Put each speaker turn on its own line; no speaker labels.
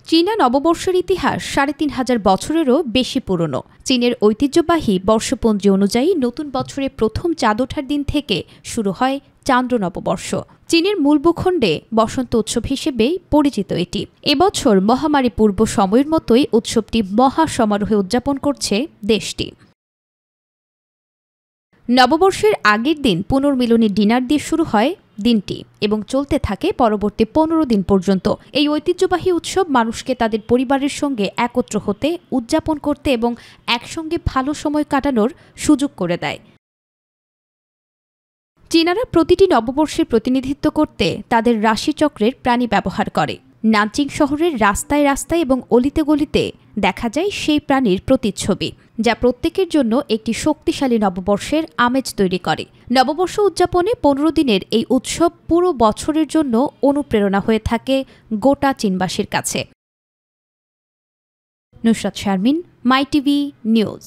চীনা নববর্ষের ইতিহাস ৩,৫০০ বছরেরও বেশি পুরনো। চীনের ঐতিহ্যবাহী বর্ষপঞ্জি অনুযায়ী নতুন বছরের প্রথম চাঁদ ওঠার দিন থেকে শুরু হয় চান্দ্র নববর্ষ। চীনের মূল ভূখণ্ডে বসন্ত উৎসব হিসেবেই পরিচিত এটি। এবছর মহামারী পূর্ব সময়ের মতোই উৎসবটি মহা সমারোহে উদযাপন করছে দেশটি। নববর্ষের আগের দিন পুনর্মিলনী ডিনার দিয়ে শুরু হয় দিনটি এবং চলতে থাকে পরবর্তী ১৫ দিন পর্যন্ত। এই ঐতিহ্যবাহী উৎসব মানুষকে তাদের পরিবারের সঙ্গে একত্র হতে, উদযাপন করতে এবং একসঙ্গে ভালো সময় কাটানোর সুযোগ করে দেয়। চীনারা প্রতিটি নববর্ষের প্রতিনিধিত্ব করতে তাদের রাশিচক্রের প্রাণী ব্যবহার করে। নানচিং শহরের রাস্তায় রাস্তায় এবং অলিতে গলিতে দেখা যায় সেই প্রাণীর প্রতিচ্ছবি, যা প্রত্যেকের জন্য একটি শক্তিশালী নববর্ষের আমেজ তৈরি করে। নববর্ষ উদযাপনে ১৫ দিনের এই উৎসব পুরো বছরের জন্য অনুপ্রেরণা হয়ে থাকে গোটা চীনবাসীর কাছে। নুসরাত শারমিন, মাই টিভি নিউজ।